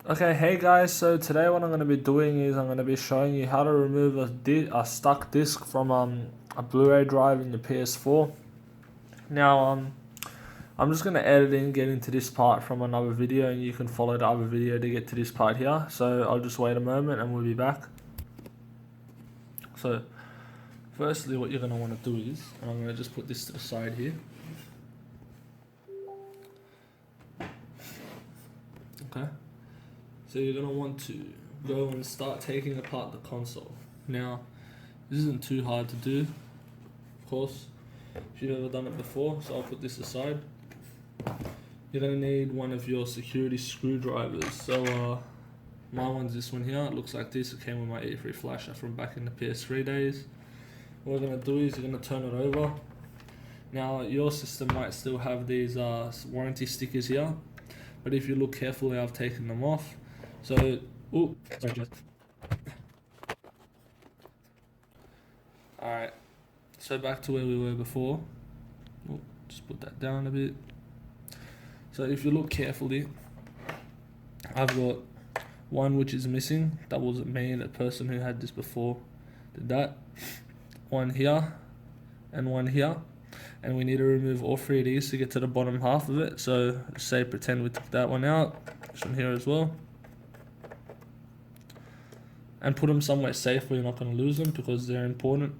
Okay, hey guys, so today what I'm going to be doing is I'm going to be showing you how to remove a stuck disc from a Blu-ray drive in your PS4. Now I'm just going to edit in, get into this part from another video, and you can follow the other video to get to this part here. So I'll just wait a moment and we'll be back. So firstly what you're going to want to do is, and I'm going to just put this to the side here. Okay. So you're going to want to go and start taking apart the console. Now, this isn't too hard to do, of course, if you've ever done it before, so I'll put this aside. You're going to need one of your security screwdrivers. So my one's this one here. It looks like this. It came with my E3 flasher from back in the PS3 days. What we're going to do is you're going to turn it over. Now, your system might still have these warranty stickers here, but if you look carefully, I've taken them off. So, alright, so back to where we were before. Just put that down a bit. So if you look carefully, I've got one which is missing. That wasn't me, the person who had this before did that. One here, and one here. And we need to remove all three of these to get to the bottom half of it. So say pretend we took that one out, this one here as well. And put them somewhere safe where you're not going to lose them because they're important.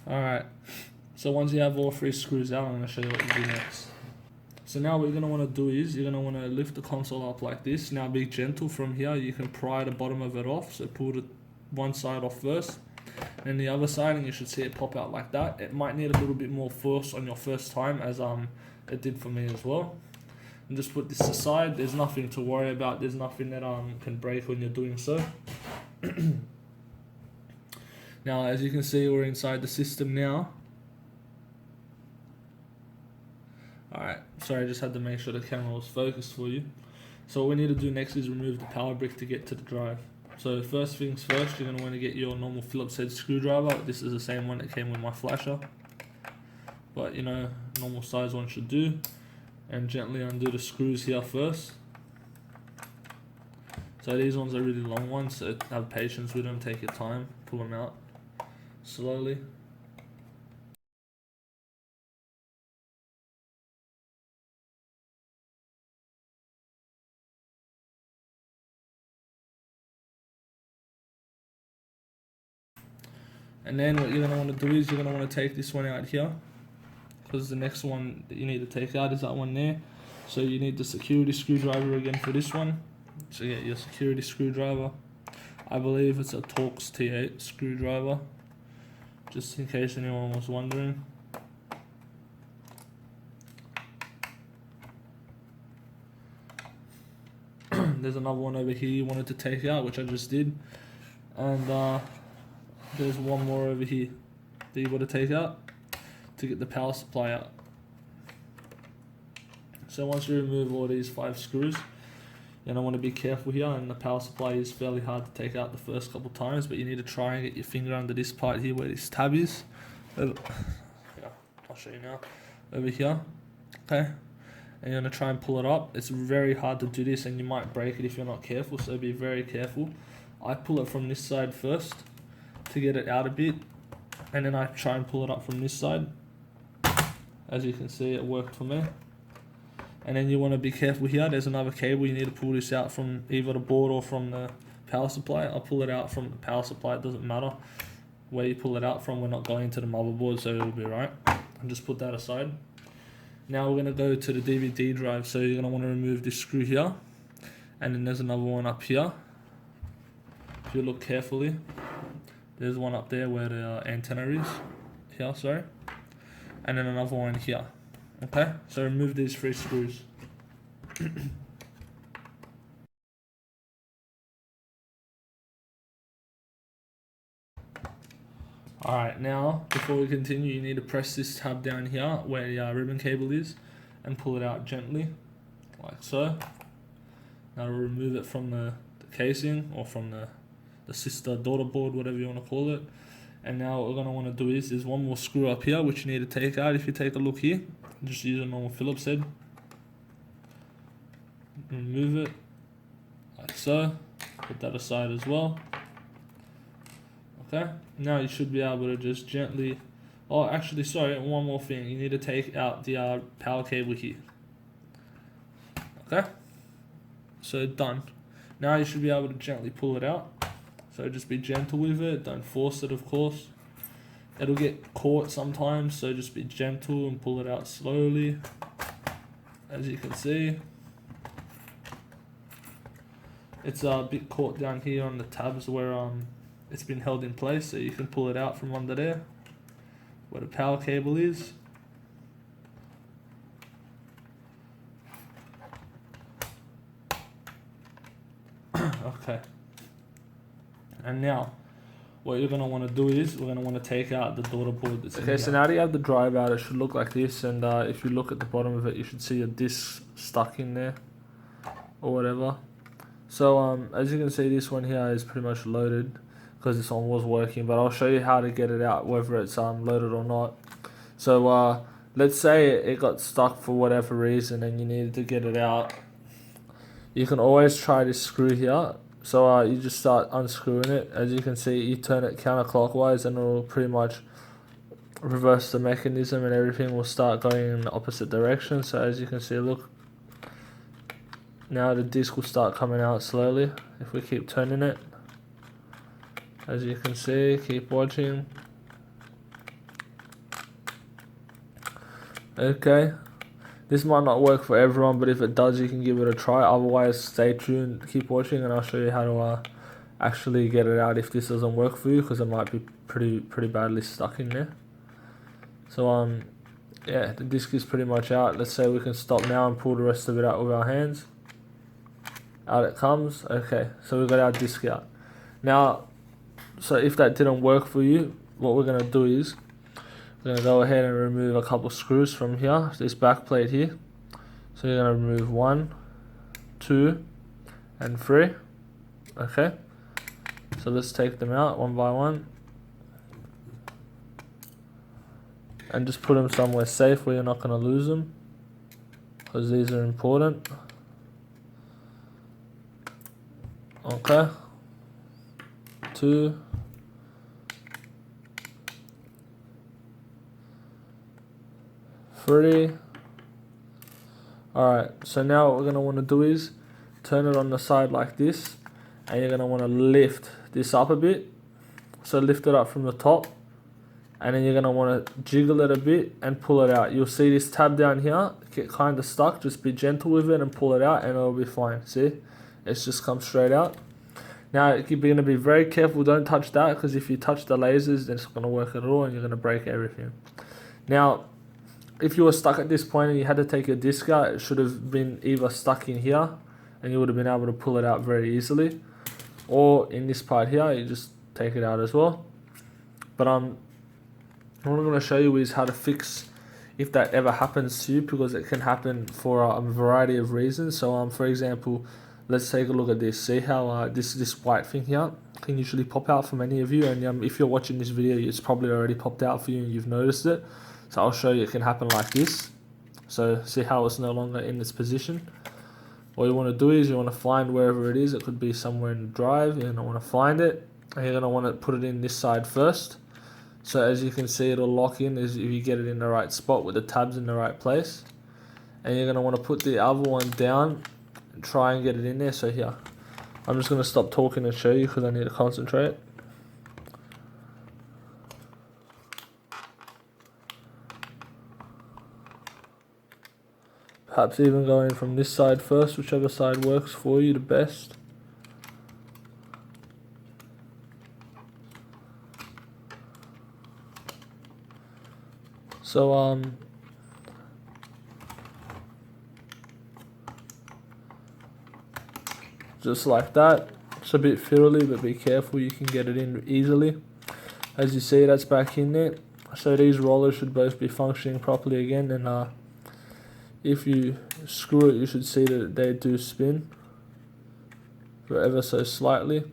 Alright, so once you have all three screws out, I'm going to show you what you do next. So now what you're going to want to do is, you're going to want to lift the console up like this. Now be gentle from here, you can pry the bottom of it off, so pull the one side off first, and the other side, and you should see it pop out like that. It might need a little bit more force on your first time, as it did for me as well. And just put this aside, there's nothing to worry about, there's nothing that can break when you're doing so. Now, as you can see, we're inside the system now. Alright, sorry, I just had to make sure the camera was focused for you. So what we need to do next is remove the power brick to get to the drive. So first things first, you're going to want to get your normal Phillips head screwdriver. This is the same one that came with my flasher, but you know, normal size one should do. And gently undo the screws here first. So these ones are really long ones, so have patience with them, take your time, pull them out slowly. And then what you're going to want to do is you're going to want to take this one out here, because the next one that you need to take out is that one there. So you need the security screwdriver again for this one. So get your security screwdriver. I believe it's a Torx T8 screwdriver, just in case anyone was wondering. There's another one over here you wanted to take out, which I just did. And there's one more over here that you got to take out to get the power supply out. So once you remove all these 5 screws, you're going to want to be careful here, and the power supply is fairly hard to take out the first couple times, but you need to try and get your finger under this part here where this tab is. Yeah, I'll show you now. Over here, okay? And you're going to try and pull it up. It's very hard to do this, and you might break it if you're not careful, so be very careful. I pull it from this side first to get it out a bit, and then I try and pull it up from this side. As you can see, it worked for me. And then you want to be careful here, there's another cable, you need to pull this out from either the board or from the power supply. I'll pull it out from the power supply, it doesn't matter where you pull it out from, we're not going to the motherboard, so it'll be right. And just put that aside. Now we're going to go to the DVD drive, so you're going to want to remove this screw here, and then there's another one up here. If you look carefully, there's one up there where the antenna is, here, sorry, and then another one here. Okay, so remove these 3 screws. Alright, now before we continue, you need to press this tab down here where the ribbon cable is and pull it out gently, like so. Now remove it from the casing or from the sister daughter board, whatever you want to call it. And now what we're going to want to do is, there's one more screw up here which you need to take out. If you take a look here, just use a normal Phillips head, remove it like so, put that aside as well. Okay, now you should be able to just gently, oh actually sorry, one more thing, you need to take out the power cable here. Okay, so done. Now you should be able to gently pull it out. So just be gentle with it, don't force it of course. It'll get caught sometimes, so just be gentle and pull it out slowly. As you can see, it's a bit caught down here on the tabs where it's been held in place, so you can pull it out from under there where the power cable is. Okay, and now what you're going to want to do is, we're going to want to take out the daughter board that's in here. So now that you have the drive out, it should look like this, and if you look at the bottom of it, you should see a disc stuck in there or whatever. So as you can see, this one here is pretty much loaded because this one was working, but I'll show you how to get it out whether it's loaded or not. So let's say it got stuck for whatever reason and you needed to get it out. You can always try this screw here. So you just start unscrewing it. As you can see, you turn it counterclockwise and it will pretty much reverse the mechanism and everything will start going in the opposite direction. So as you can see, look, now the disc will start coming out slowly if we keep turning it. As you can see, keep watching. Okay. This might not work for everyone, but if it does, you can give it a try. Otherwise, stay tuned, keep watching, and I'll show you how to actually get it out if this doesn't work for you, because it might be pretty badly stuck in there. So yeah, the disc is pretty much out. Let's say we can stop now and pull the rest of it out with our hands. Out it comes. Okay, so we've got our disc out. Now, so if that didn't work for you, what we're gonna do is, we're going to go ahead and remove a couple screws from here, this back plate here. So you're going to remove 1, 2, and 3. Okay. So let's take them out one by one. And just put them somewhere safe where you're not going to lose them, because these are important. Okay. 2. Alright, so now what we're going to want to do is turn it on the side like this, and you're going to want to lift this up a bit. So lift it up from the top, and then you're going to want to jiggle it a bit and pull it out. You'll see this tab down here get kind of stuck. Just be gentle with it and pull it out and it'll be fine. See, it's just come straight out. Now you're going to be very careful, don't touch that, because if you touch the lasers then it's not going to work at all and you're going to break everything. Now if you were stuck at this point and you had to take your disc out, it should have been either stuck in here and you would have been able to pull it out very easily, or in this part here, you just take it out as well. But what I'm going to show you is how to fix if that ever happens to you, because it can happen for a variety of reasons. So for example, let's take a look at this. See how this white thing here can usually pop out for many of you, and if you're watching this video, it's probably already popped out for you and you've noticed it. So I'll show you it can happen like this. So see how it's no longer in this position. What you want to do is you want to find wherever it is. It could be somewhere in the drive. You're going to want to find it, and you're going to want to put it in this side first. So as you can see, it'll lock in as if you get it in the right spot with the tabs in the right place. And you're going to want to put the other one down and try and get it in there. So here, I'm just going to stop talking and show you because I need to concentrate. Perhaps even going from this side first, whichever side works for you the best. So just like that. It's a bit fiddly, but be careful, you can get it in easily. As you see, that's back in there. So these rollers should both be functioning properly again, and if you screw it, you should see that they do spin ever so slightly.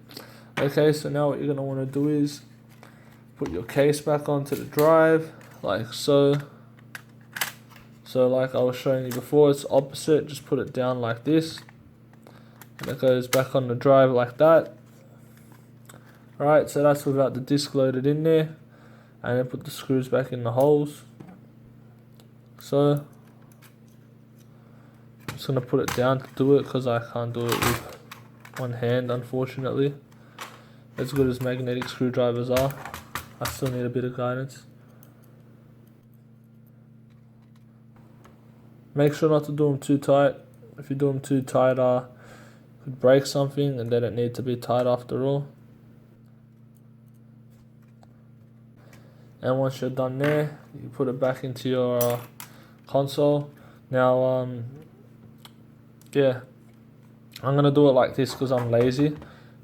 Okay, so now what you're going to want to do is put your case back onto the drive like so. So like I was showing you before, it's opposite, just put it down like this and it goes back on the drive like that. Alright, so that's without the disc loaded in there, and then put the screws back in the holes. So I'm just going to put it down to do it because I can't do it with one hand, unfortunately. As good as magnetic screwdrivers are, I still need a bit of guidance. Make sure not to do them too tight. If you do them too tight, you could break something, and they don't need to be tight after all. And once you're done there, you put it back into your console. Now, yeah, I'm gonna do it like this because I'm lazy,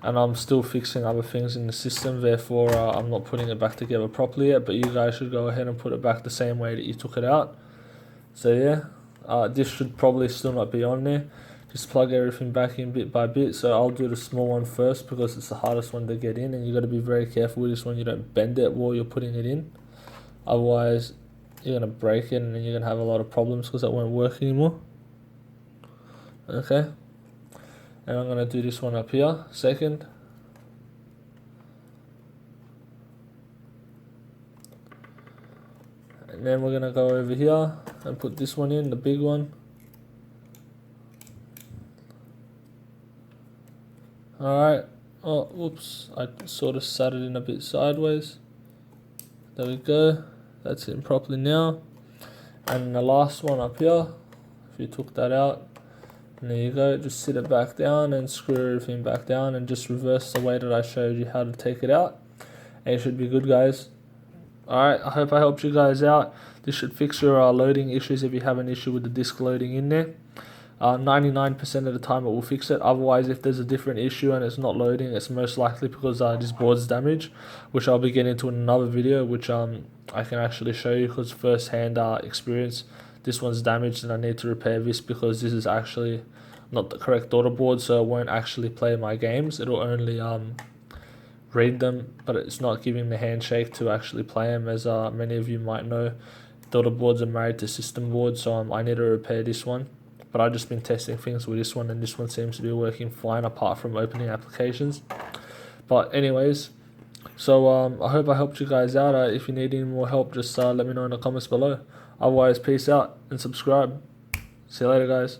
and I'm still fixing other things in the system. Therefore, I'm not putting it back together properly yet. But you guys should go ahead and put it back the same way that you took it out. So yeah. This should probably still not be on there. Just plug everything back in bit by bit. So I'll do the small one first because it's the hardest one to get in, and you got to be very careful with this one. You don't bend it while you're putting it in, otherwise you're gonna break it and then you're gonna have a lot of problems because it won't work anymore. Okay, and I'm gonna do this one up here second. And then we're gonna go over here and put this one in, the big one. Alright, oh whoops, I sort of sat it in a bit sideways. There we go, that's in properly now. And the last one up here, if you took that out, and there you go, just sit it back down and screw everything back down and just reverse the way that I showed you how to take it out. And it should be good, guys. Alright, I hope I helped you guys out. This should fix your loading issues if you have an issue with the disc loading in there. 99% of the time it will fix it. Otherwise, if there's a different issue and it's not loading, it's most likely because this board's damaged, which I'll be getting into in another video, which I can actually show you because first-hand experience. This one's damaged and I need to repair this because this is actually not the correct daughter board, so it won't actually play my games. It'll only read them, but it's not giving the handshake to actually play them. As many of you might know, daughter boards are married to system boards, so I need to repair this one. But I've just been testing things with this one, and this one seems to be working fine apart from opening applications. But anyways, so I hope I helped you guys out. If you need any more help, just let me know in the comments below. Otherwise, peace out and subscribe. See you later, guys.